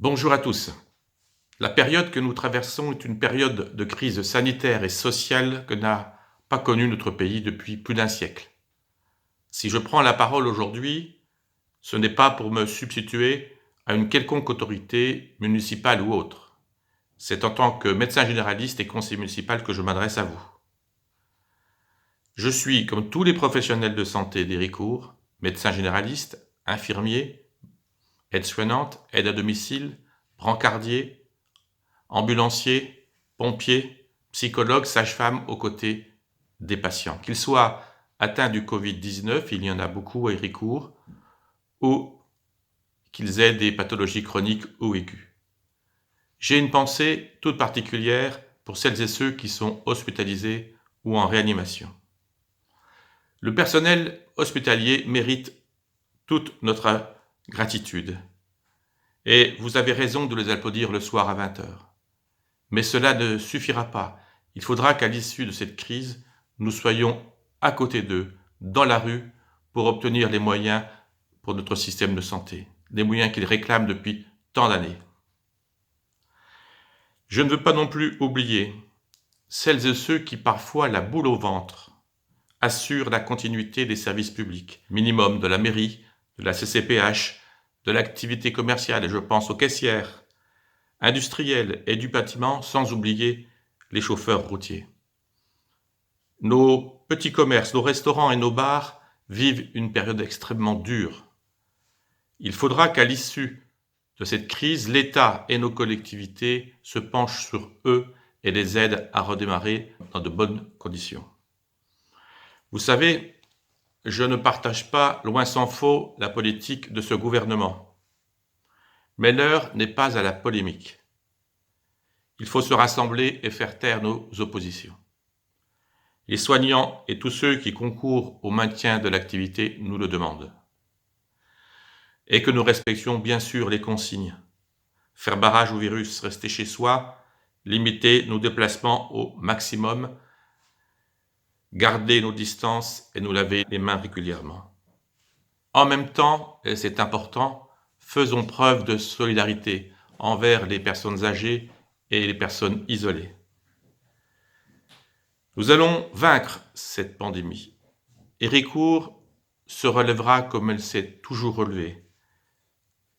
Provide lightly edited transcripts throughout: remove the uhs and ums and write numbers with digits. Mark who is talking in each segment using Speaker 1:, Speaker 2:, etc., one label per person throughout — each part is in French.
Speaker 1: Bonjour à tous. La période que nous traversons est une période de crise sanitaire et sociale que n'a pas connue notre pays depuis plus d'un siècle. Si je prends la parole aujourd'hui, ce n'est pas pour me substituer à une quelconque autorité municipale ou autre. C'est en tant que médecin généraliste et conseiller municipal que je m'adresse à vous. Je suis, comme tous les professionnels de santé d'Héricourt, médecin généraliste, infirmier, aide-soignante, aide à domicile, brancardier, ambulancier, pompier, psychologue, sage-femme aux côtés des patients. Qu'ils soient atteints du Covid-19, il y en a beaucoup à Héricourt, ou qu'ils aient des pathologies chroniques ou aiguës. J'ai une pensée toute particulière pour celles et ceux qui sont hospitalisés ou en réanimation. Le personnel hospitalier mérite toute notre gratitude. Et vous avez raison de les applaudir le soir à 20h. Mais cela ne suffira pas. Il faudra qu'à l'issue de cette crise, nous soyons à côté d'eux, dans la rue, pour obtenir les moyens pour notre système de santé, les moyens qu'ils réclament depuis tant d'années. Je ne veux pas non plus oublier celles et ceux qui, parfois la boule au ventre, assurent la continuité des services publics, minimum de la mairie, de la CCPH, de l'activité commerciale, et je pense aux caissières, industriels et du bâtiment, sans oublier les chauffeurs routiers. Nos petits commerces, nos restaurants et nos bars vivent une période extrêmement dure. Il faudra qu'à l'issue de cette crise, l'État et nos collectivités se penchent sur eux et les aident à redémarrer dans de bonnes conditions. Vous savez, je ne partage pas, loin s'en faut, la politique de ce gouvernement. Mais l'heure n'est pas à la polémique. Il faut se rassembler et faire taire nos oppositions. Les soignants et tous ceux qui concourent au maintien de l'activité nous le demandent. Et que nous respections bien sûr les consignes. Faire barrage au virus, rester chez soi, limiter nos déplacements au maximum, garder nos distances et nous laver les mains régulièrement. En même temps, et c'est important, faisons preuve de solidarité envers les personnes âgées et les personnes isolées. Nous allons vaincre cette pandémie. Héricourt se relèvera comme elle s'est toujours relevée,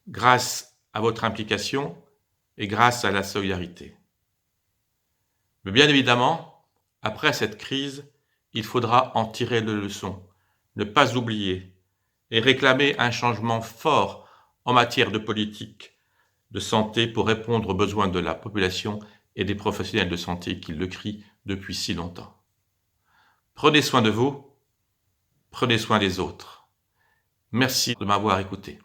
Speaker 1: grâce à votre implication et grâce à la solidarité. Mais bien évidemment, après cette crise, il faudra en tirer les leçons, ne pas oublier et réclamer un changement fort en matière de politique de santé pour répondre aux besoins de la population et des professionnels de santé qui le crient depuis si longtemps. Prenez soin de vous, prenez soin des autres. Merci de m'avoir écouté.